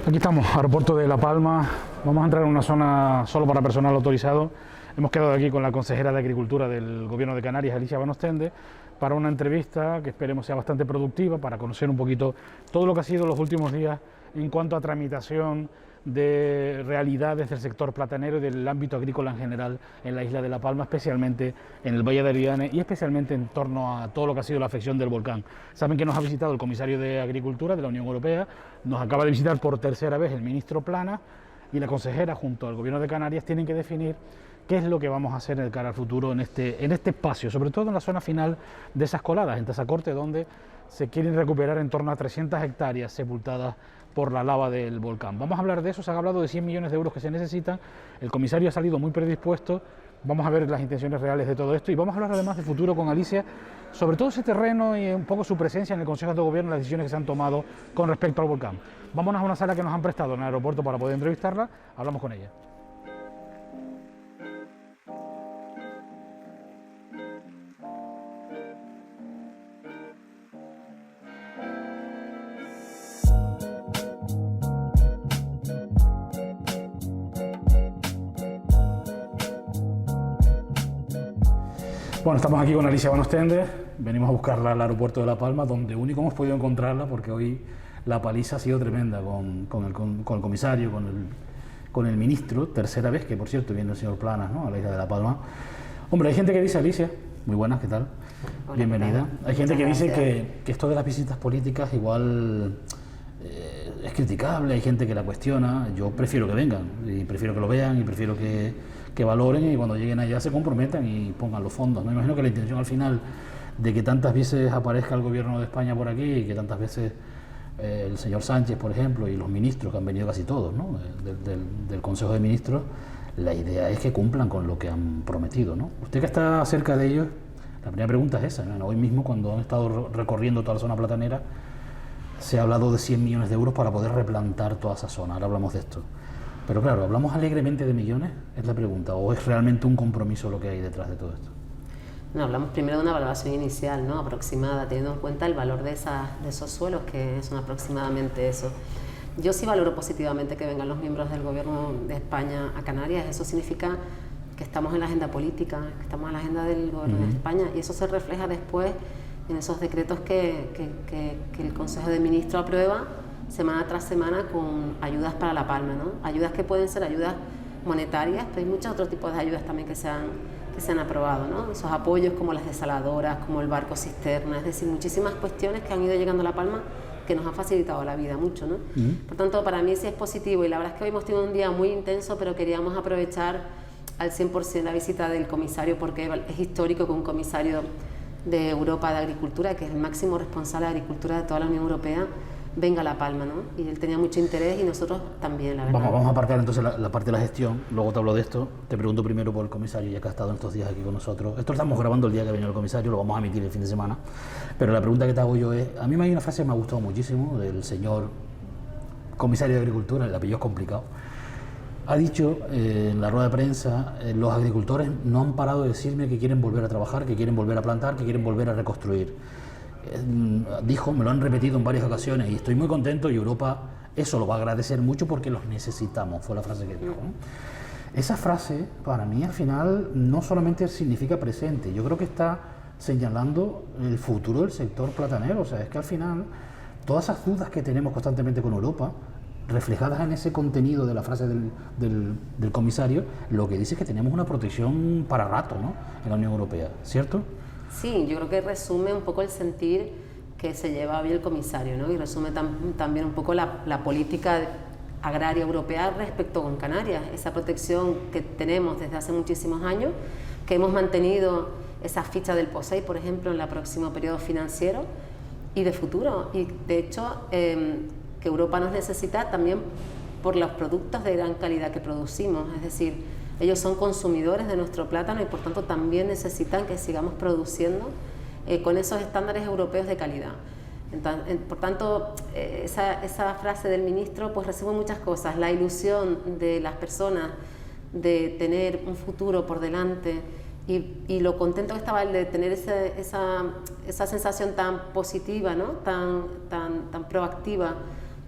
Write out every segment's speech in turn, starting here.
Aquí estamos, aeropuerto de La Palma. Vamos a entrar en una zona solo para personal autorizado. Hemos quedado aquí con la consejera de Agricultura del Gobierno de Canarias, Alicia Van Ostende, para una entrevista que esperemos sea bastante productiva, para conocer un poquito todo lo que ha sido los últimos días en cuanto a tramitación de realidades del sector platanero y del ámbito agrícola en general en la isla de La Palma, especialmente en el Valle de Ariane y especialmente en torno a todo lo que ha sido la afección del volcán. Saben que nos ha visitado el comisario de Agricultura de la Unión Europea, nos acaba de visitar por tercera vez el ministro Planas, y la consejera junto al Gobierno de Canarias tienen que definir qué es lo que vamos a hacer de cara al futuro en este espacio, sobre todo en la zona final de esas coladas, en Tazacorte, donde se quieren recuperar en torno a 300 hectáreas sepultadas por la lava del volcán. Vamos a hablar de eso, se ha hablado de 100 millones de euros que se necesitan, el comisario ha salido muy predispuesto, vamos a ver las intenciones reales de todo esto y vamos a hablar además de futuro con Alicia, sobre todo ese terreno y un poco su presencia en el Consejo de Gobierno, las decisiones que se han tomado con respecto al volcán. Vámonos a una sala que nos han prestado en el aeropuerto para poder entrevistarla, hablamos con ella. Bueno, estamos aquí con Alicia Van Ostende, venimos a buscarla al aeropuerto de La Palma, donde único hemos podido encontrarla porque hoy la paliza ha sido tremenda con el comisario, con el ministro, tercera vez que por cierto viene el señor Planas, ¿no?, a la isla de La Palma. Hombre, hay gente que dice, Alicia, muy buenas, ¿qué tal? Hola, bienvenida. Hay gente que gracias. dice que esto de las visitas políticas igual es criticable, hay gente que la cuestiona. Yo prefiero que vengan, y prefiero que lo vean, y prefiero que valoren y cuando lleguen allá se comprometan y pongan los fondos. Me imagino que la intención al final de que tantas veces aparezca el Gobierno de España por aquí y que tantas veces el señor Sánchez, por ejemplo, y los ministros, que han venido casi todos, ¿no?, del Consejo de Ministros, la idea es que cumplan con lo que han prometido, ¿no? Usted que está cerca de ellos, la primera pregunta es esa, ¿no? Hoy mismo, cuando han estado recorriendo toda la zona platanera, se ha hablado de 100 millones de euros para poder replantar toda esa zona. Ahora hablamos de esto. Pero claro, ¿hablamos alegremente de millones? Es la pregunta. ¿O es realmente un compromiso lo que hay detrás de todo esto? No, hablamos primero de una valoración inicial, ¿no?, aproximada, teniendo en cuenta el valor de esos suelos, que son aproximadamente eso. Yo sí valoro positivamente que vengan los miembros del Gobierno de España a Canarias. Eso significa que estamos en la agenda política, que estamos en la agenda del Gobierno de España, y eso se refleja después en esos decretos que el Consejo de Ministros aprueba semana tras semana con ayudas para La Palma, ¿no? Ayudas que pueden ser ayudas monetarias, pero hay muchos otros tipos de ayudas también que se han aprobado, ¿no? Esos apoyos como las desaladoras, como el barco cisterna, es decir, muchísimas cuestiones que han ido llegando a La Palma que nos han facilitado la vida mucho, ¿no? Por tanto, para mí sí es positivo, y la verdad es que hoy hemos tenido un día muy intenso, pero queríamos aprovechar al 100% la visita del comisario, porque es histórico que un comisario de Europa de Agricultura, que es el máximo responsable de Agricultura de toda la Unión Europea, venga a La Palma, ¿no? Y él tenía mucho interés y nosotros también, la verdad. Vamos a aparcar entonces la parte de la gestión, luego te hablo de esto. Te pregunto primero por el comisario, ya que ha estado en estos días aquí con nosotros. Esto lo estamos grabando el día que vino el comisario, lo vamos a emitir el fin de semana. Pero la pregunta que te hago yo es, a mí me hay una frase que me ha gustado muchísimo del señor comisario de Agricultura, el apellido es complicado. Ha dicho en la rueda de prensa, los agricultores no han parado de decirme que quieren volver a trabajar, que quieren volver a plantar, que quieren volver a reconstruir. Dijo, me lo han repetido en varias ocasiones y estoy muy contento, y Europa eso lo va a agradecer mucho porque los necesitamos, fue la frase que dijo, ¿no? Esa frase para mí al final no solamente significa presente, yo creo que está señalando el futuro del sector platanero. O sea, es que al final todas esas dudas que tenemos constantemente con Europa, reflejadas en ese contenido de la frase del comisario, lo que dice es que tenemos una protección para rato, ¿no?, en la Unión Europea, ¿cierto? Sí, yo creo que resume un poco el sentir que se lleva hoy el comisario, ¿no? Y resume también un poco la política agraria europea respecto con Canarias, esa protección que tenemos desde hace muchísimos años, que hemos mantenido esa ficha del POSEI, por ejemplo, en el próximo periodo financiero y de futuro. Y de hecho, que Europa nos necesita también por los productos de gran calidad que producimos, es decir, ellos son consumidores de nuestro plátano y por tanto también necesitan que sigamos produciendo con esos estándares europeos de calidad. Por tanto, esa frase del ministro pues resume muchas cosas: la ilusión de las personas de tener un futuro por delante y lo contento que estaba él de tener esa sensación tan positiva, ¿no?, tan proactiva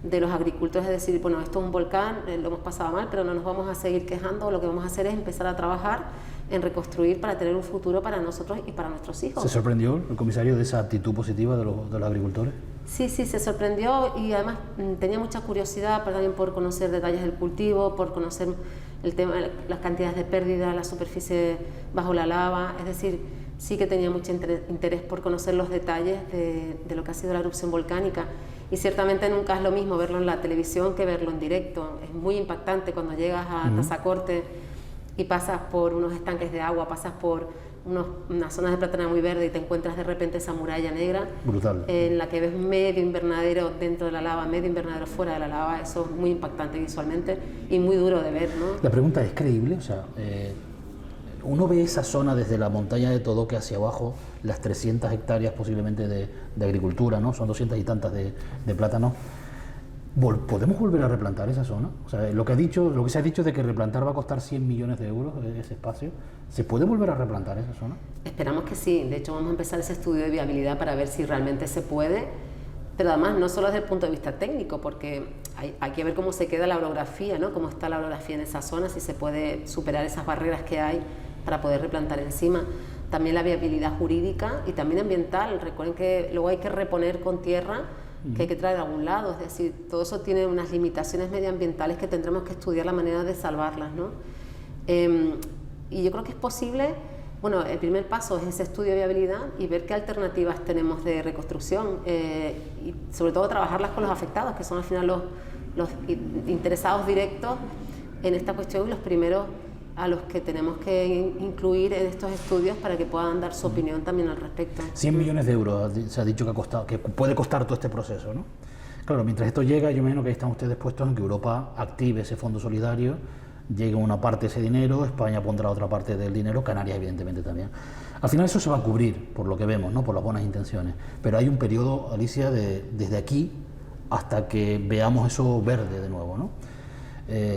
de los agricultores, es decir, bueno, esto es un volcán, lo hemos pasado mal, pero no nos vamos a seguir quejando, lo que vamos a hacer es empezar a trabajar en reconstruir para tener un futuro para nosotros y para nuestros hijos. ¿Se sorprendió el comisario de esa actitud positiva de los agricultores? Sí, se sorprendió y además tenía mucha curiosidad también por conocer detalles del cultivo, por conocer el tema, las cantidades de pérdida, la superficie bajo la lava, es decir, sí que tenía mucho interés por conocer los detalles de lo que ha sido la erupción volcánica. Y ciertamente nunca es lo mismo verlo en la televisión que verlo en directo. Es muy impactante cuando llegas a Tazacorte y pasas por unos estanques de agua, pasas por unas zonas de plátano muy verde y te encuentras de repente esa muralla negra. Brutal. En la que ves medio invernadero dentro de la lava, medio invernadero fuera de la lava. Eso es muy impactante visualmente y muy duro de ver, ¿no? La pregunta es creíble, o sea, uno ve esa zona desde la montaña de Todoque hacia abajo, las 300 hectáreas posiblemente de agricultura, ¿no? Son 200 y tantas de plátano. ¿Podemos volver a replantar esa zona? O sea, lo que se ha dicho de que replantar va a costar 100 millones de euros ese espacio, ¿se puede volver a replantar esa zona? Esperamos que sí. De hecho, vamos a empezar ese estudio de viabilidad para ver si realmente se puede, pero además no solo desde el punto de vista técnico, porque hay que ver cómo se queda la orografía, ¿no? Cómo está la orografía en esa zona, si se puede superar esas barreras que hay para poder replantar encima. También la viabilidad jurídica y también ambiental. Recuerden que luego hay que reponer con tierra, que hay que traer de algún lado, es decir, todo eso tiene unas limitaciones medioambientales que tendremos que estudiar la manera de salvarlas, ¿no? Y yo creo que es posible. Bueno, el primer paso es ese estudio de viabilidad y ver qué alternativas tenemos de reconstrucción y sobre todo trabajarlas con los afectados, que son al final los interesados directos en esta cuestión y los primeros a los que tenemos que incluir en estos estudios para que puedan dar su opinión también al respecto. 100 millones de euros se ha dicho que puede costar todo este proceso, ¿no? Claro, mientras esto llega, yo me imagino que están ustedes puestos en que Europa active ese fondo solidario, llegue una parte de ese dinero, España pondrá otra parte del dinero, Canarias evidentemente también. Al final eso se va a cubrir, por lo que vemos, ¿no? Por las buenas intenciones, pero hay un periodo, Alicia, desde aquí hasta que veamos eso verde de nuevo, ¿no?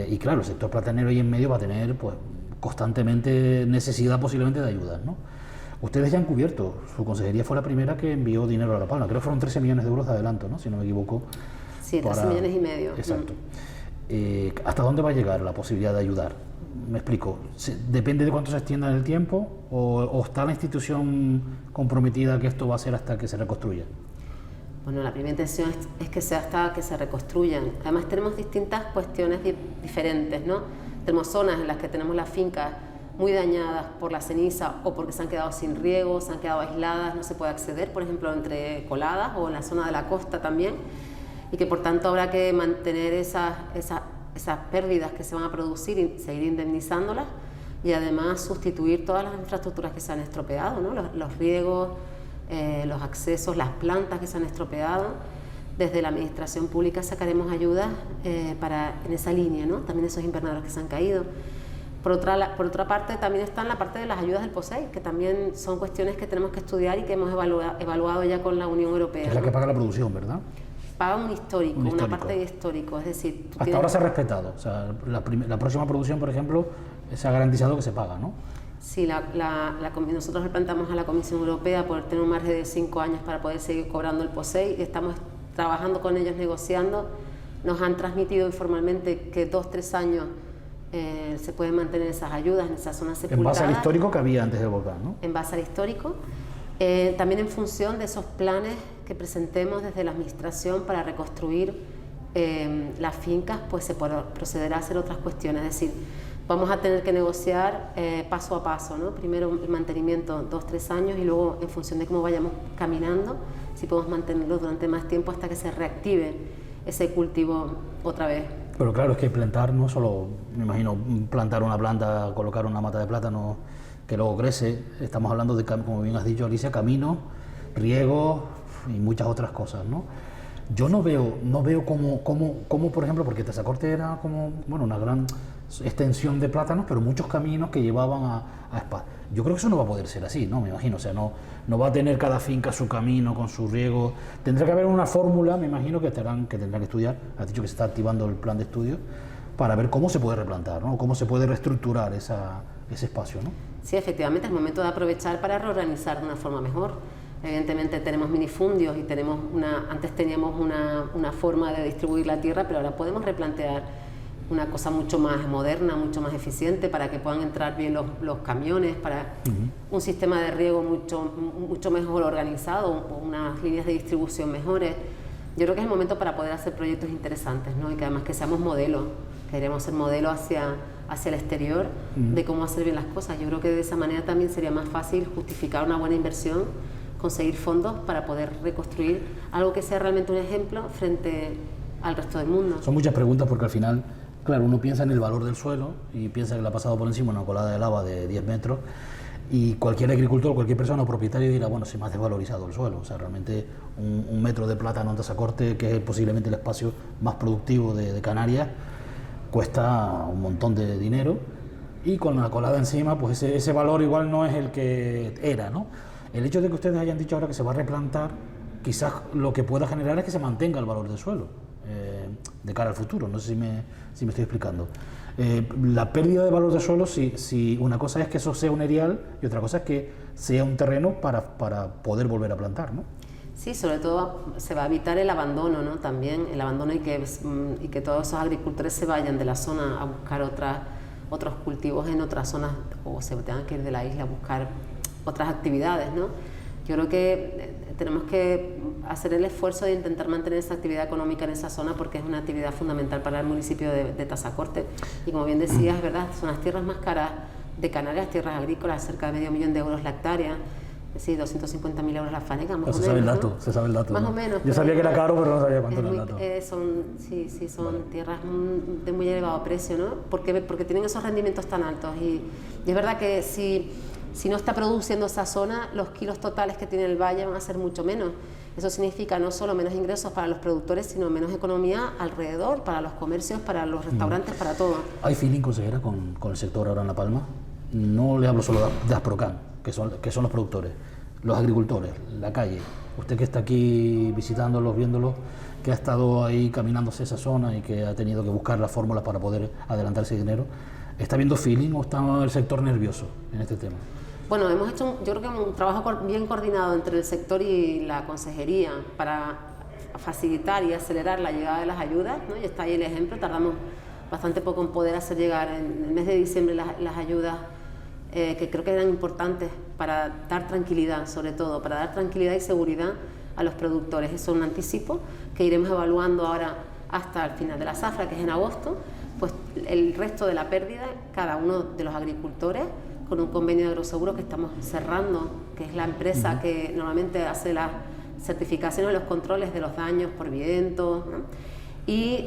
Y claro, el sector platanero ahí en medio va a tener pues constantemente necesidad posiblemente de ayudas, ¿no? Ustedes ya han cubierto, su consejería fue la primera que envió dinero a La Palma, creo que fueron 13 millones de euros de adelanto, ¿no? Si no me equivoco. Sí, 13 millones y medio. Exacto. ¿Hasta dónde va a llegar la posibilidad de ayudar? Me explico, ¿depende de cuánto se extienda en el tiempo o está la institución comprometida que esto va a ser hasta que se reconstruya? Bueno, la primera intención es que sea hasta que se reconstruyan. Además tenemos distintas cuestiones diferentes, ¿no? Tenemos zonas en las que tenemos las fincas muy dañadas por la ceniza o porque se han quedado sin riego, se han quedado aisladas, no se puede acceder, por ejemplo, entre coladas o en la zona de la costa también, y que por tanto habrá que mantener esas pérdidas que se van a producir y seguir indemnizándolas y además sustituir todas las infraestructuras que se han estropeado, ¿no? Los riegos, los accesos, las plantas que se han estropeado. Desde la administración pública sacaremos ayudas en esa línea, ¿no? También esos invernaderos que se han caído. Por otra parte, también está en la parte de las ayudas del POSEI, que también son cuestiones que tenemos que estudiar y que hemos evaluado ya con la Unión Europea. Es la que paga la producción, ¿verdad? Paga un histórico, una parte de histórico, es decir... Hasta ahora se ha respetado, o sea, la próxima producción, por ejemplo, se ha garantizado que se paga, ¿no? Sí, nosotros le plantamos a la Comisión Europea por tener un margen de 5 años para poder seguir cobrando el POSEI y estamos trabajando con ellos, negociando. Nos han transmitido informalmente que 2-3 años se pueden mantener esas ayudas en esa zona sepultada. En base al histórico que había antes del volcán, ¿no? En base al histórico. También en función de esos planes que presentemos desde la Administración para reconstruir las fincas, pues se procederá a hacer otras cuestiones. Es decir, vamos a tener que negociar paso a paso, ¿no? Primero el mantenimiento 2-3 años y luego en función de cómo vayamos caminando, si podemos mantenerlo durante más tiempo hasta que se reactive ese cultivo otra vez. Pero claro, es que plantar no solo, me imagino, plantar una planta, colocar una mata de plátano que luego crece, estamos hablando de, como bien has dicho, Alicia, camino, riego y muchas otras cosas, ¿no? Yo no veo cómo, por ejemplo, porque Tazacorte era como, bueno, una gran extensión de plátanos, pero muchos caminos que llevaban a Spa. Yo creo que eso no va a poder ser así, ¿no? Me imagino, o sea, no va a tener cada finca su camino con su riego. Tendrá que haber una fórmula, me imagino, que tendrán que estudiar. Has dicho que se está activando el plan de estudio para ver cómo se puede replantar, ¿no? Cómo se puede reestructurar ese espacio, ¿no? Sí, efectivamente, es el momento de aprovechar para reorganizar de una forma mejor. Evidentemente tenemos minifundios y antes teníamos una forma de distribuir la tierra, pero ahora podemos replantear una cosa mucho más moderna, mucho más eficiente, para que puedan entrar bien los camiones, para un sistema de riego mucho mejor organizado, unas líneas de distribución mejores. Yo creo que es el momento para poder hacer proyectos interesantes, ¿no? Y que además que seamos modelos, queremos ser modelo hacia el exterior de cómo hacer bien las cosas. Yo creo que de esa manera también sería más fácil justificar una buena inversión, conseguir fondos para poder reconstruir algo que sea realmente un ejemplo frente al resto del mundo. Son muchas preguntas porque al final, claro, uno piensa en el valor del suelo y piensa que le ha pasado por encima una colada de lava de 10 metros y cualquier agricultor, cualquier persona o propietario dirá, bueno, se me ha desvalorizado el suelo. O sea, realmente un metro de plátano en Tazacorte, que es posiblemente el espacio más productivo de Canarias, cuesta un montón de dinero y con la colada encima, pues ese valor igual no es el que era, ¿no? El hecho de que ustedes hayan dicho ahora que se va a replantar, quizás lo que pueda generar es que se mantenga el valor del suelo de cara al futuro. No sé si me estoy explicando. La pérdida de valor del suelo, si una cosa es que eso sea un erial y otra cosa es que sea un terreno para poder volver a plantar, ¿no? Sí, sobre todo se va a evitar el abandono, ¿no? También el abandono y que todos esos agricultores se vayan de la zona a buscar otros cultivos en otras zonas, o se tengan que ir de la isla a buscar otras actividades, ¿no? Yo creo que tenemos que hacer el esfuerzo de intentar mantener esa actividad económica en esa zona, porque es una actividad fundamental para el municipio de Tazacorte. Y como bien decías, es verdad, son las tierras más caras de Canarias, tierras agrícolas, cerca de $500.000 de euros la hectárea. Sí, 250.000 euros la faneca, más o menos. Se sabe el dato. Más ¿no? o menos. Yo sabía que era caro, pero no sabía cuánto era el dato. Son vale. tierras de muy elevado precio, ¿no? Porque tienen esos rendimientos tan altos. Y es verdad que si no está produciendo esa zona, los kilos totales que tiene el valle van a ser mucho menos. Eso significa no solo menos ingresos para los productores, sino menos economía alrededor, para los comercios, para los restaurantes, para todo. ¿Hay feeling, consejera, con el sector ahora en La Palma? No le hablo solo de Asprocan, que son los productores, los agricultores, la calle. Usted que está aquí visitándolos, viéndolos, que ha estado ahí caminándose esa zona y que ha tenido que buscar las fórmulas para poder adelantarse dinero, ¿está viendo feeling o está el sector nervioso en este tema? Bueno, hemos hecho yo creo que un trabajo bien coordinado entre el sector y la consejería para facilitar y acelerar la llegada de las ayudas, ¿no? Y está ahí el ejemplo. Tardamos bastante poco en poder hacer llegar en el mes de diciembre las ayudas que creo que eran importantes para dar tranquilidad, sobre todo, para dar tranquilidad y seguridad a los productores. Eso es un anticipo que iremos evaluando ahora hasta el final de la zafra, que es en agosto, pues el resto de la pérdida, cada uno de los agricultores, con un convenio de agroseguro que estamos cerrando, que es la empresa que normalmente hace las certificaciones, los controles de los daños por viento, ¿no? Y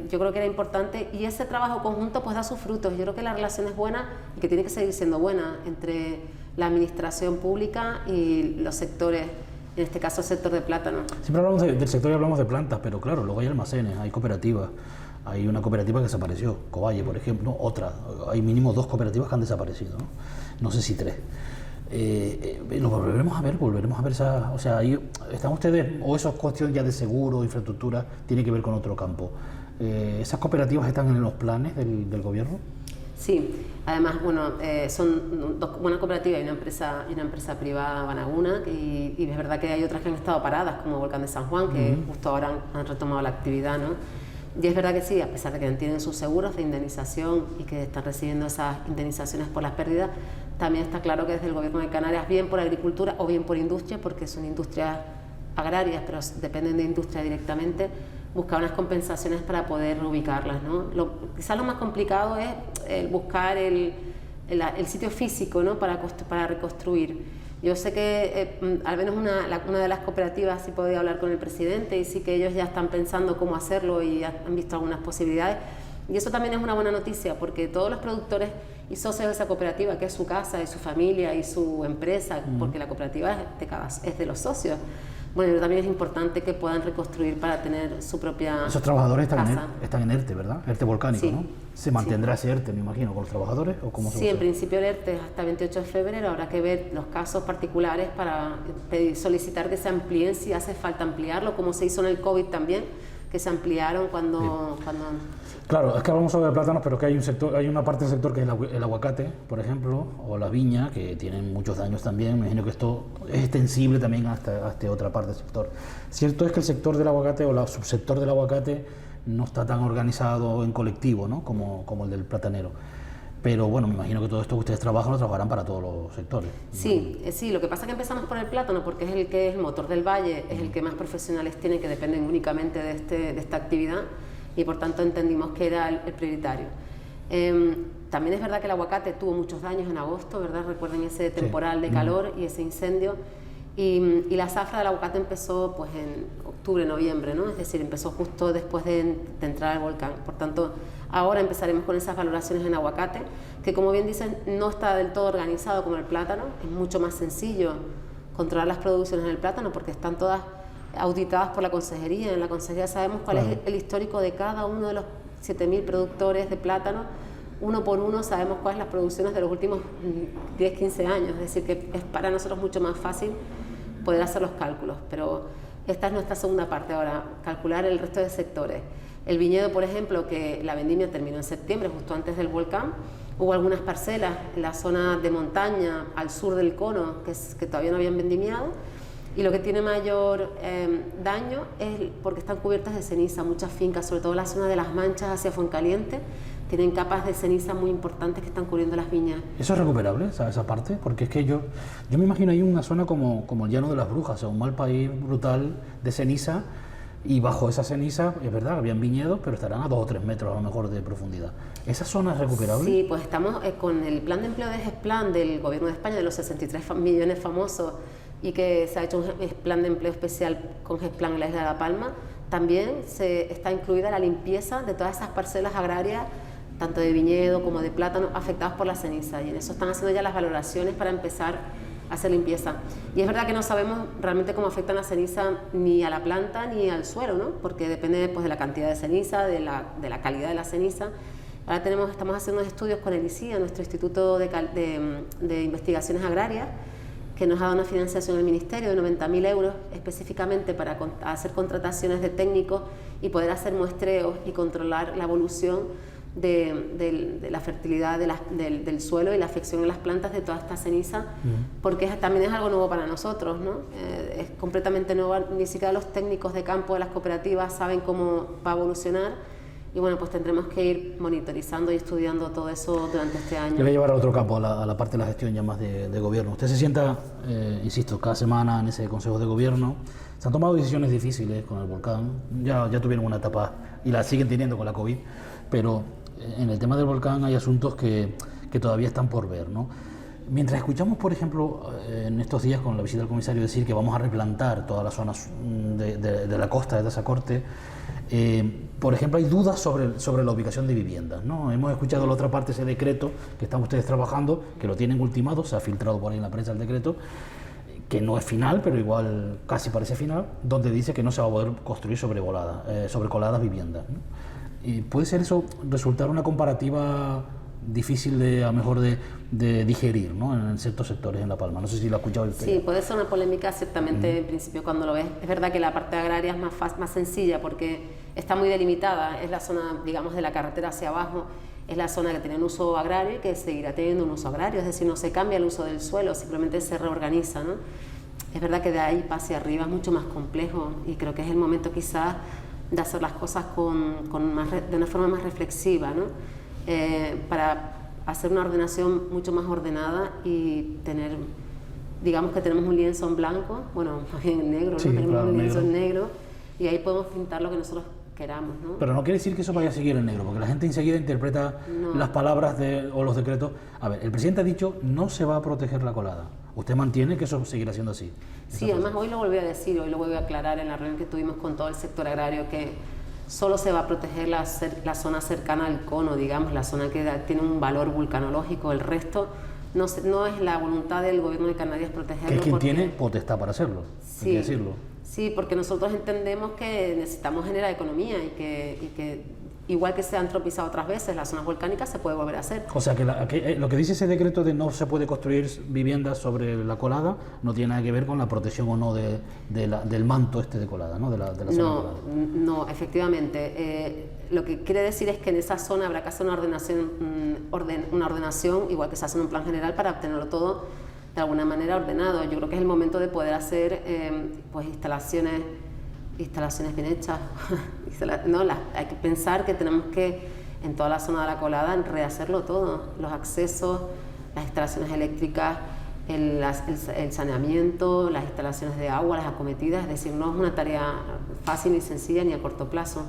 yo creo que era importante, y ese trabajo conjunto pues da sus frutos. Yo creo que la relación es buena y que tiene que seguir siendo buena entre la administración pública y los sectores, en este caso el sector de plátano. Siempre hablamos del sector y hablamos de plantas, pero claro, luego hay almacenes, hay cooperativas. Hay una cooperativa que desapareció, Covalle, por ejemplo, otra. Hay mínimo 2 cooperativas que han desaparecido, ¿no? No sé si 3. Lo volveremos a ver esa, o sea, ahí están ustedes, o eso es cuestión ya de seguro, infraestructura, tiene que ver con otro campo. ¿Esas cooperativas están en los planes del gobierno? Sí, además, bueno, son una cooperativa y una empresa privada, Banaguna, y es verdad que hay otras que han estado paradas, como Volcán de San Juan, que justo ahora han retomado la actividad, ¿no? Y es verdad que sí, a pesar de que tienen sus seguros de indemnización y que están recibiendo esas indemnizaciones por las pérdidas, también está claro que desde el gobierno de Canarias, bien por agricultura o bien por industria, porque son industrias agrarias, pero dependen de industria directamente, buscar unas compensaciones para poder reubicarlas, ¿no? Quizás lo más complicado es buscar el sitio físico, ¿no? para reconstruir. Yo sé que al menos una de las cooperativas sí podía hablar con el presidente y sí que ellos ya están pensando cómo hacerlo y han visto algunas posibilidades. Y eso también es una buena noticia, porque todos los productores y socios de esa cooperativa, que es su casa y su familia y su empresa, porque la cooperativa es de los socios, bueno, también es importante que puedan reconstruir para tener su propia Esos trabajadores casa. Están en ERTE, ¿verdad? ERTE volcánico, Sí. ¿no? ¿Se mantendrá ese ERTE, me imagino, con los trabajadores? ¿O cómo se Sí, en usa? principio el ERTE es hasta el 28 de febrero, habrá que ver los casos particulares para solicitar que se amplíen si hace falta ampliarlo, como se hizo en el COVID también, que se ampliaron cuando... Claro, es que hablamos sobre plátanos, pero que hay un sector, hay una parte del sector que es el aguacate, por ejemplo, o la viña, que tienen muchos daños también. Me imagino que esto es extensible también a esta otra parte del sector. Cierto es que el sector del aguacate o el subsector del aguacate no está tan organizado en colectivo, ¿no? como el del platanero. Pero bueno, me imagino que todo esto que ustedes trabajan lo trabajarán para todos los sectores. Sí, sí, lo que pasa es que empezamos por el plátano porque es el que es el motor del valle, es el que más profesionales tiene que dependen únicamente de esta actividad y por tanto entendimos que era el prioritario. También es verdad que el aguacate tuvo muchos daños en agosto, ¿verdad? Recuerden ese temporal de calor y ese incendio. Y la zafra del aguacate empezó pues en octubre, noviembre, ¿no? Es decir, empezó justo después de entrar al volcán. Por tanto, ahora empezaremos con esas valoraciones en aguacate, que como bien dicen, no está del todo organizado como el plátano. Es mucho más sencillo controlar las producciones en el plátano porque están todas auditadas por la consejería. En la consejería sabemos cuál es el histórico de cada uno de los 7.000 productores de plátano. Uno por uno sabemos cuáles son las producciones de los últimos 10, 15 años. Es decir, que es para nosotros mucho más fácil poder hacer los cálculos. Pero esta es nuestra segunda parte ahora, calcular el resto de sectores. El viñedo, por ejemplo, que la vendimia terminó en septiembre, justo antes del volcán. Hubo algunas parcelas en la zona de montaña al sur del cono que todavía no habían vendimiado. Y lo que tiene mayor daño es porque están cubiertas de ceniza. Muchas fincas, sobre todo la zona de Las Manchas hacia Fuencaliente, tienen capas de ceniza muy importantes que están cubriendo las viñas. ¿Eso es recuperable, esa parte? Porque es que yo me imagino ahí una zona como el Llano de las Brujas, o sea, un mal país brutal de ceniza, y bajo esa ceniza, es verdad, habían viñedos, pero estarán a 2 o 3 metros a lo mejor de profundidad. ¿Esa zona es recuperable? Sí, pues estamos con el plan de empleo de GESPLAN del Gobierno de España, de los 63 millones famosos, y que se ha hecho un plan de empleo especial con GESPLAN en la isla de La Palma. También está incluida la limpieza de todas esas parcelas agrarias, tanto de viñedo como de plátano, afectadas por la ceniza, y en eso están haciendo ya las valoraciones para empezar a hacer limpieza. Y es verdad que no sabemos realmente cómo afecta la ceniza ni a la planta ni al suelo, ¿no? Porque depende pues, de la cantidad de ceniza, de la calidad de la ceniza. Ahora estamos haciendo unos estudios con el ICIA, nuestro Instituto de Investigaciones Agrarias, que nos ha dado una financiación del Ministerio de 90.000 euros específicamente para hacer contrataciones de técnicos y poder hacer muestreos y controlar la evolución de la fertilidad del suelo y la afección en las plantas de toda esta ceniza, porque también es algo nuevo para nosotros, ¿no? Es completamente nuevo, ni siquiera los técnicos de campo de las cooperativas saben cómo va a evolucionar, y bueno, pues tendremos que ir monitorizando y estudiando todo eso durante este año. Yo voy a llevar a otro campo, a la parte de la gestión ya más de gobierno. Usted se sienta, insisto, cada semana en ese Consejo de Gobierno. Se han tomado decisiones difíciles con el volcán, ya tuvieron una etapa y la siguen teniendo con la COVID, pero en el tema del volcán hay asuntos que todavía están por ver, ¿no? Mientras escuchamos, por ejemplo, en estos días con la visita del comisario decir que vamos a replantar todas las zonas de la costa de Tazacorte, por ejemplo, hay dudas sobre la ubicación de viviendas, ¿no? Hemos escuchado la otra parte, ese decreto que están ustedes trabajando, que lo tienen ultimado, se ha filtrado por ahí en la prensa el decreto, que no es final, pero igual casi parece final, donde dice que no se va a poder construir sobrecoladas viviendas, ¿no? Y puede ser eso resultar una comparativa difícil a lo mejor de digerir, ¿no? En ciertos sectores en La Palma. No sé si lo ha escuchado usted. Sí, puede ser una polémica ciertamente en principio cuando lo ves. Es verdad que la parte agraria es más sencilla porque está muy delimitada. Es la zona, digamos, de la carretera hacia abajo. Es la zona que tiene un uso agrario y que seguirá teniendo un uso agrario. Es decir, no se cambia el uso del suelo, simplemente se reorganiza, ¿no? Es verdad que de ahí para hacia arriba es mucho más complejo y creo que es el momento quizás de hacer las cosas de una forma más reflexiva, ¿no? Para hacer una ordenación mucho más ordenada y tener, digamos que tenemos un lienzo en blanco, bueno, más bien en negro, ¿no? Sí, Tenemos claro, un lienzo en negro y ahí podemos pintar lo que nosotros queramos, ¿no? Pero no quiere decir que eso vaya a seguir en negro, porque la gente enseguida interpreta las palabras o los decretos. A ver, el presidente ha dicho no se va a proteger la colada. ¿Usted mantiene que eso seguirá siendo así? Sí, además hoy lo volví a decir, hoy lo voy a aclarar en la reunión que tuvimos con todo el sector agrario, que solo se va a proteger la zona cercana al cono, digamos, la zona que tiene un valor vulcanológico. El resto no es la voluntad del Gobierno de Canarias protegerlo. Que es quien tiene potestad para hacerlo, sí, hay que decirlo. Sí, porque nosotros entendemos que necesitamos generar economía y que igual que se han tropizado otras veces las zonas volcánicas, se puede volver a hacer. O sea, que lo que dice ese decreto de no se puede construir viviendas sobre la colada no tiene nada que ver con la protección o no del manto de colada, ¿no? De la zona colada. No, efectivamente. Lo que quiere decir es que en esa zona habrá que hacer una ordenación, igual que se hace en un plan general, para obtenerlo todo de alguna manera ordenado. Yo creo que es el momento de poder hacer pues instalaciones bien hechas. Hay que pensar que tenemos que, en toda la zona de la colada, rehacerlo todo: los accesos, las instalaciones eléctricas, el saneamiento, las instalaciones de agua, las acometidas. Es decir, no es una tarea fácil ni sencilla ni a corto plazo.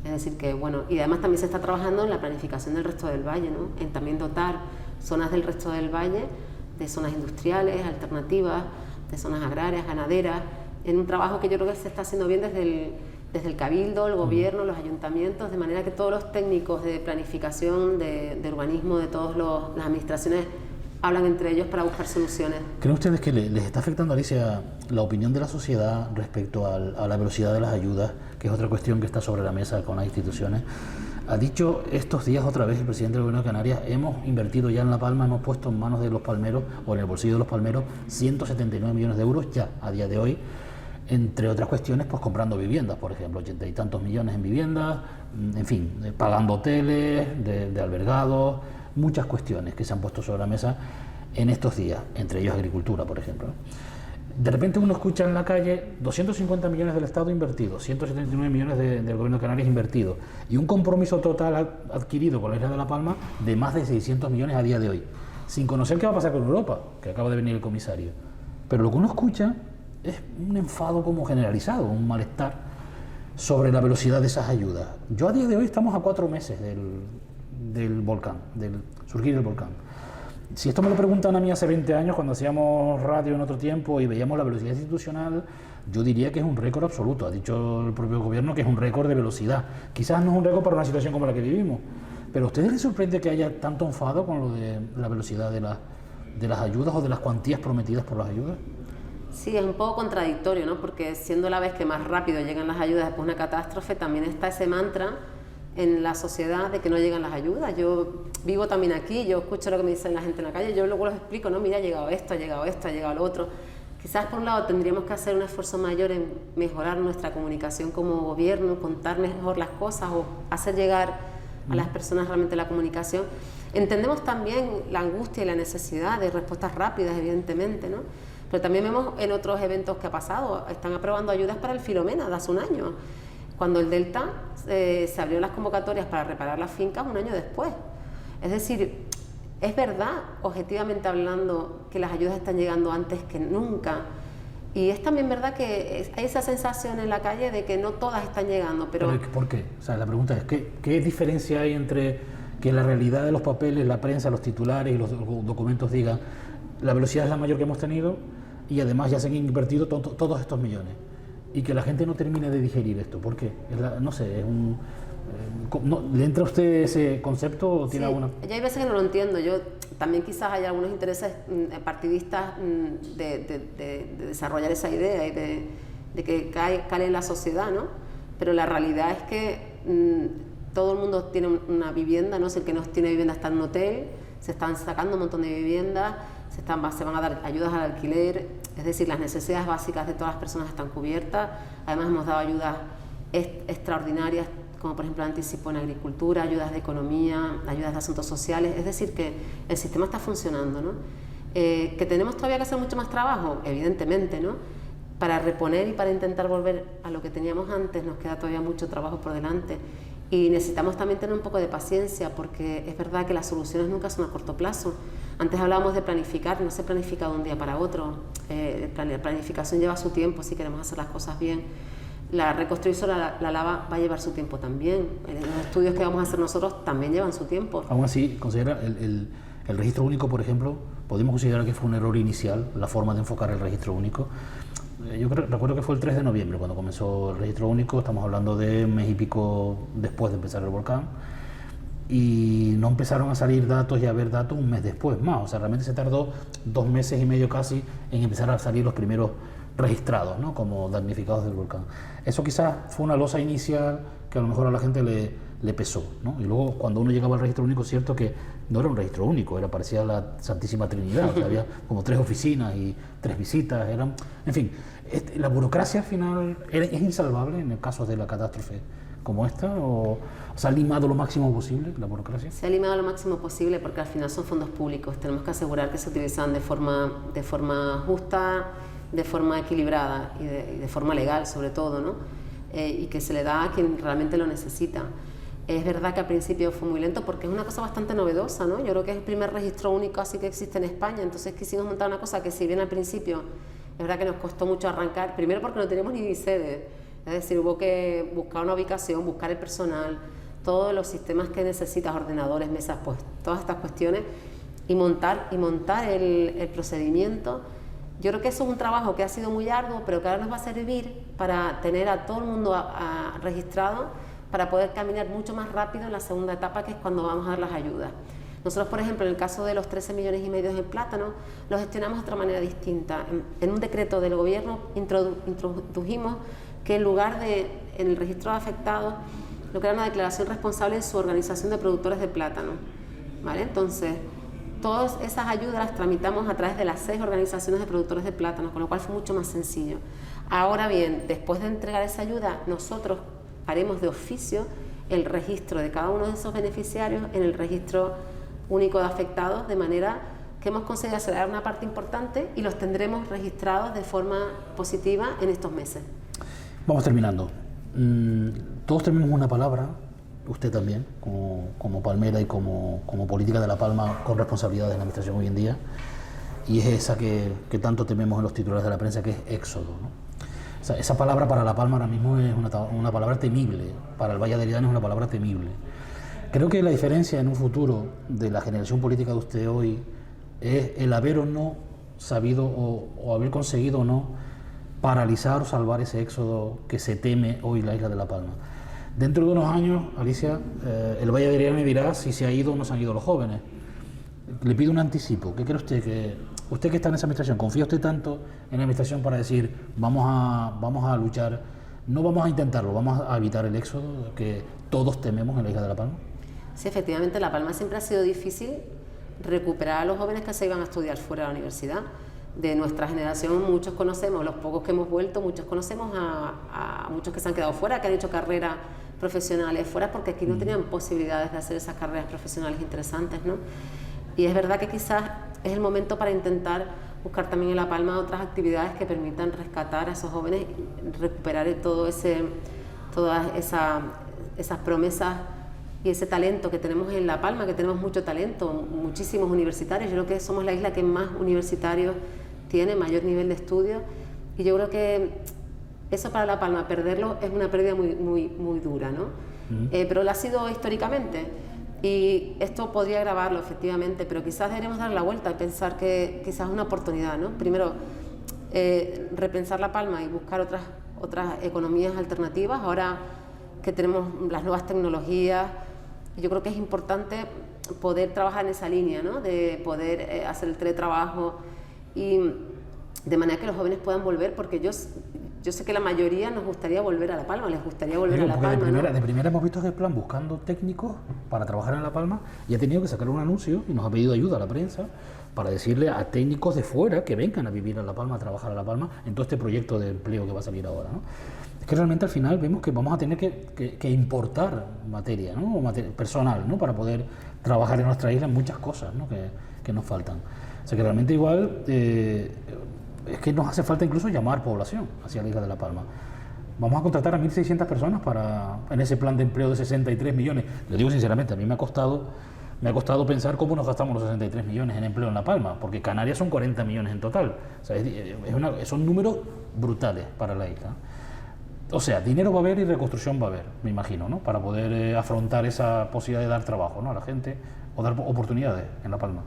Es decir que, bueno, y además también se está trabajando en la planificación del resto del valle, ¿no? En también dotar zonas del resto del valle de zonas industriales, alternativas, de zonas agrarias, ganaderas, en un trabajo que yo creo que se está haciendo bien desde el Cabildo, el Gobierno, los ayuntamientos, de manera que todos los técnicos de planificación, de urbanismo, de todas las administraciones hablan entre ellos para buscar soluciones. ¿Creen ustedes que les está afectando, Alicia, la opinión de la sociedad respecto a la velocidad de las ayudas, que es otra cuestión que está sobre la mesa con las instituciones? Ha dicho estos días otra vez el presidente del Gobierno de Canarias: hemos invertido ya en La Palma, hemos puesto en manos de los palmeros, o en el bolsillo de los palmeros, 179 millones de euros ya a día de hoy, entre otras cuestiones, pues comprando viviendas, por ejemplo, 80 y tantos millones en viviendas, en fin, pagando hoteles, de albergados, muchas cuestiones que se han puesto sobre la mesa en estos días, entre ellos agricultura, por ejemplo. De repente uno escucha en la calle 250 millones del Estado invertidos, 179 millones del Gobierno de Canarias invertidos, y un compromiso total adquirido con la isla de La Palma de más de 600 millones a día de hoy, sin conocer qué va a pasar con Europa, que acaba de venir el comisario. Pero lo que uno escucha es un enfado como generalizado, un malestar sobre la velocidad de esas ayudas. Yo a día de hoy estamos a 4 meses del volcán, del surgir del volcán. Si esto me lo preguntan a mí hace 20 años, cuando hacíamos radio en otro tiempo y veíamos la velocidad institucional, yo diría que es un récord absoluto. Ha dicho el propio gobierno que es un récord de velocidad. Quizás no es un récord para una situación como la que vivimos, pero ¿a ustedes les sorprende que haya tanto enfado con lo de la velocidad de las ayudas o de las cuantías prometidas por las ayudas? Sí, es un poco contradictorio, ¿no? Porque siendo la vez que más rápido llegan las ayudas después de una catástrofe, también está ese mantra en la sociedad de que no llegan las ayudas. Yo vivo también aquí, yo escucho lo que me dicen la gente en la calle, yo luego los explico, ¿no? Mira, ha llegado esto, ha llegado esto, ha llegado lo otro. Quizás por un lado tendríamos que hacer un esfuerzo mayor en mejorar nuestra comunicación como gobierno, contar mejor las cosas o hacer llegar a las personas realmente la comunicación. Entendemos también la angustia y la necesidad de respuestas rápidas, evidentemente, ¿no? Pero también vemos en otros eventos que ha pasado, están aprobando ayudas para el Filomena de hace un año, cuando el Delta se abrió las convocatorias para reparar las fincas un año después. Es decir, es verdad, objetivamente hablando, que las ayudas están llegando antes que nunca. Y es también verdad que hay esa sensación en la calle de que no todas están llegando. ¿Pero por qué? O sea, la pregunta es, ¿qué diferencia hay entre que la realidad de los papeles, la prensa, los titulares y los documentos digan la velocidad es la mayor que hemos tenido y además ya se han invertido todos estos millones? Y que la gente no termine de digerir esto. ¿Por qué? No sé, es un... ¿Le entra a usted ese concepto o tiene alguna...? Yo hay veces que no lo entiendo. Yo también quizás hay algunos intereses partidistas de desarrollar esa idea y de que cale en la sociedad, ¿no? Pero la realidad es que todo el mundo tiene una vivienda, ¿no? Si el que no tiene vivienda está en un hotel, se están sacando un montón de viviendas, se van a dar ayudas al alquiler, es decir, las necesidades básicas de todas las personas están cubiertas. Además hemos dado ayudas extraordinarias, como por ejemplo anticipo en agricultura, ayudas de economía, ayudas de asuntos sociales. Es decir, que el sistema está funcionando, ¿no? Que tenemos todavía que hacer mucho más trabajo, evidentemente, ¿no? Para reponer y para intentar volver a lo que teníamos antes nos queda todavía mucho trabajo por delante. Y necesitamos también tener un poco de paciencia, porque es verdad que las soluciones nunca son a corto plazo. Antes hablábamos de planificar, no se planifica de un día para otro. La planificación lleva su tiempo si queremos hacer las cosas bien. La reconstruir sobre la lava va a llevar su tiempo también. Los estudios que vamos a hacer nosotros también llevan su tiempo. Aún así, considera el registro único, por ejemplo, podemos considerar que fue un error inicial, la forma de enfocar el registro único. Yo recuerdo que fue el 3 de noviembre cuando comenzó el registro único, estamos hablando de un mes y pico después de empezar el volcán, y no empezaron a salir datos y a ver datos un mes después más. O sea, realmente se tardó 2 meses y medio casi en empezar a salir los primeros registrados, ¿no? Como damnificados del volcán. Eso quizás fue una losa inicial que a lo mejor a la gente le pesó, ¿no? Y luego cuando uno llegaba al registro único, es cierto que no era un registro único, parecía la Santísima Trinidad, o sea, había como 3 oficinas y 3 visitas, en fin, la burocracia al final es insalvable en el caso de la catástrofe como esta, o se ha limado lo máximo posible la burocracia. Se ha limado lo máximo posible porque al final son fondos públicos, tenemos que asegurar que se utilizan de forma justa, de forma equilibrada y de forma legal sobre todo, ¿no? Y que se le da a quien realmente lo necesita. Es verdad que al principio fue muy lento porque es una cosa bastante novedosa, ¿no? Yo creo que es el primer registro único así que existe en España, entonces quisimos montar una cosa que si bien al principio es verdad que nos costó mucho arrancar, primero porque no teníamos ni sede, es decir, hubo que buscar una ubicación, buscar el personal, todos los sistemas que necesitas, ordenadores, mesas, pues todas estas cuestiones, y montar el procedimiento. Yo creo que eso es un trabajo que ha sido muy arduo, pero que ahora nos va a servir para tener a todo el mundo registrado, para poder caminar mucho más rápido en la segunda etapa, que es cuando vamos a dar las ayudas. Nosotros, por ejemplo, en el caso de los 13,5 millones en plátano, lo gestionamos de otra manera distinta. En un decreto del gobierno introdujimos que en lugar en el registro de afectados, lo que era una declaración responsable de su organización de productores de plátano, ¿vale? Entonces, todas esas ayudas las tramitamos a través de las 6 organizaciones de productores de plátano, con lo cual fue mucho más sencillo. Ahora bien, después de entregar esa ayuda, nosotros haremos de oficio el registro de cada uno de esos beneficiarios en el registro único de afectados, de manera que hemos conseguido acelerar una parte importante y los tendremos registrados de forma positiva en estos meses. Vamos terminando. Todos tenemos una palabra, usted también, como palmera y como política de La Palma con responsabilidades en la administración hoy en día, y es esa que tanto tememos en los titulares de la prensa, que es éxodo, ¿no? O sea, esa palabra para La Palma ahora mismo es una palabra temible, para el Valle de Aridane es una palabra temible. Creo que la diferencia en un futuro de la generación política de usted hoy es el haber o no sabido o haber conseguido o no paralizar o salvar ese éxodo que se teme hoy la isla de La Palma. Dentro de unos años, Alicia, el Valle de Aridane dirá si se ha ido o no se han ido los jóvenes. Le pido un anticipo. ¿Qué cree usted? Usted que está en esa administración, ¿confía usted tanto en la administración para decir vamos a luchar, no vamos a intentarlo, vamos a evitar el éxodo que todos tememos en la isla de La Palma? Sí, efectivamente, en La Palma siempre ha sido difícil recuperar a los jóvenes que se iban a estudiar fuera de la universidad. De nuestra generación muchos conocemos, los pocos que hemos vuelto, muchos conocemos a muchos que se han quedado fuera, que han hecho carreras profesionales fuera porque aquí no tenían posibilidades de hacer esas carreras profesionales interesantes, ¿no? Y es verdad que quizás es el momento para intentar buscar también en La Palma otras actividades que permitan rescatar a esos jóvenes, recuperar todas esas promesas y ese talento que tenemos en La Palma, que tenemos mucho talento, muchísimos universitarios. Yo creo que somos la isla que más universitarios tiene, mayor nivel de estudio, y yo creo que eso para La Palma, perderlo es una pérdida muy dura, ¿no? Pero lo ha sido históricamente, y esto podría agravarlo efectivamente, pero quizás deberíamos dar la vuelta y pensar que quizás es una oportunidad, ¿no? Primero, repensar La Palma y buscar otras economías alternativas. Ahora que tenemos las nuevas tecnologías, yo creo que es importante poder trabajar en esa línea, ¿no? De poder hacer el teletrabajo, y de manera que los jóvenes puedan volver, porque yo sé que la mayoría nos gustaría volver a La Palma, les gustaría volver a La Palma, de primera hemos visto ese plan buscando técnicos para trabajar en La Palma, y ha tenido que sacar un anuncio y nos ha pedido ayuda a la prensa para decirle a técnicos de fuera que vengan a vivir a La Palma, a trabajar a La Palma en todo este proyecto de empleo que va a salir ahora, ¿no? Es que realmente al final vemos que vamos a tener que importar materia, ¿no? O personal, ¿no? Para poder trabajar en nuestra isla en muchas cosas, ¿no? que nos faltan. O sea que realmente igual es que nos hace falta incluso llamar población hacia la isla de La Palma. Vamos a contratar a 1.600 personas en ese plan de empleo de 63 millones. Le digo sinceramente, a mí me ha costado pensar cómo nos gastamos los 63 millones en empleo en La Palma, porque Canarias son 40 millones en total. O sea, son números brutales para la isla. O sea, dinero va a haber y reconstrucción va a haber, me imagino, ¿no? Para poder afrontar esa posibilidad de dar trabajo, ¿no? A la gente, o dar oportunidades en La Palma.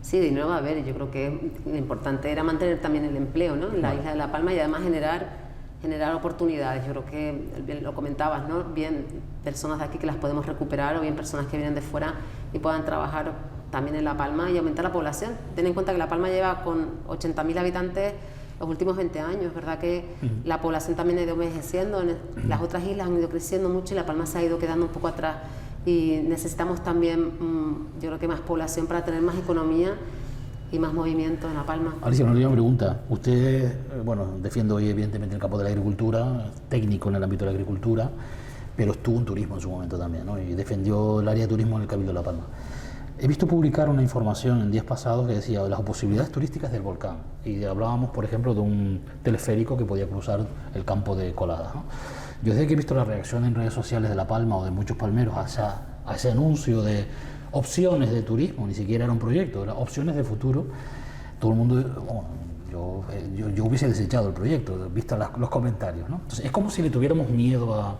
Sí, dinero va a haber, y yo creo que lo importante era mantener también el empleo, ¿no? En la isla de La Palma, y además generar oportunidades. Yo creo que, bien lo comentabas, ¿no? Bien personas de aquí que las podemos recuperar, o bien personas que vienen de fuera y puedan trabajar también en La Palma y aumentar la población. Ten en cuenta que La Palma lleva con 80.000 habitantes los últimos 20 años. Es verdad que la población también ha ido envejeciendo, las otras islas han ido creciendo mucho y La Palma se ha ido quedando un poco atrás. Y necesitamos también, yo creo que más población para tener más economía y más movimiento en La Palma. Alicia, una última pregunta. Usted, bueno, defiende hoy evidentemente el campo de la agricultura, técnico en el ámbito de la agricultura, pero estuvo en turismo en su momento también, ¿no? Y defendió el área de turismo en el Cabildo de La Palma. He visto publicar una información en días pasados que decía las posibilidades turísticas del volcán. Y hablábamos, por ejemplo, de un teleférico que podía cruzar el campo de Coladas, ¿no? Yo desde que he visto la reacción en redes sociales de La Palma o de muchos palmeros a ese anuncio de opciones de turismo, ni siquiera era un proyecto, eran opciones de futuro, todo el mundo, bueno, yo hubiese desechado el proyecto, visto los comentarios, ¿no? Entonces es como si le tuviéramos miedo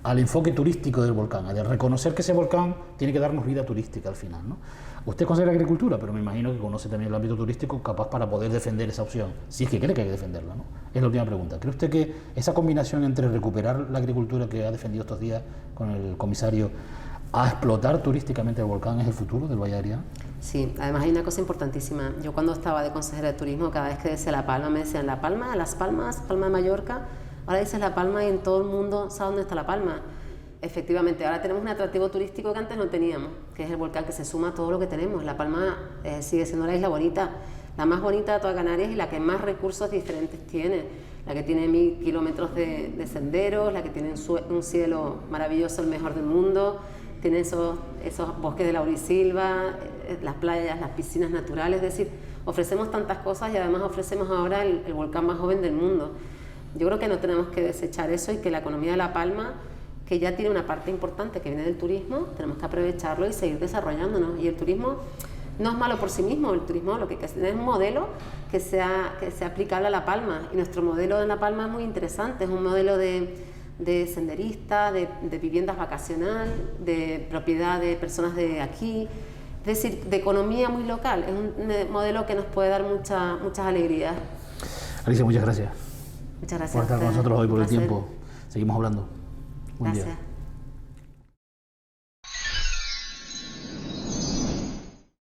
al enfoque turístico del volcán, a de reconocer que ese volcán tiene que darnos vida turística al final, ¿no? Usted considera agricultura, pero me imagino que conoce también el ámbito turístico capaz para poder defender esa opción, si es que cree que hay que defenderla, ¿no? Es la última pregunta. ¿Cree usted que esa combinación entre recuperar la agricultura que ha defendido estos días con el comisario a explotar turísticamente el volcán es el futuro del Valle de Arián? Sí, además hay una cosa importantísima. Yo cuando estaba de consejera de turismo, cada vez que decía La Palma, me decían La Palma, Las Palmas, Palma de Mallorca. Ahora dices La Palma y en todo el mundo sabe dónde está La Palma. Efectivamente, ahora tenemos un atractivo turístico que antes no teníamos, que es el volcán que se suma a todo lo que tenemos. La Palma sigue siendo la isla bonita, la más bonita de toda Canarias y la que más recursos diferentes tiene. La que tiene 1000 kilómetros de senderos, la que tiene un cielo maravilloso, el mejor del mundo, tiene esos bosques de laurisilva, las playas, las piscinas naturales, es decir, ofrecemos tantas cosas y además ofrecemos ahora el volcán más joven del mundo. Yo creo que no tenemos que desechar eso y que la economía de La Palma, que ya tiene una parte importante que viene del turismo, tenemos que aprovecharlo y seguir desarrollándonos. Y el turismo no es malo por sí mismo, el turismo lo que hay que hacer es un modelo que sea aplicable a La Palma. Y nuestro modelo en La Palma es muy interesante, es un modelo de senderista, de viviendas vacacional, de propiedad de personas de aquí, es decir, de economía muy local. Es un modelo que nos puede dar muchas alegrías. Alicia, muchas gracias. Muchas gracias por estar con nosotros hoy, por el tiempo. Seguimos hablando. Buen día. Gracias.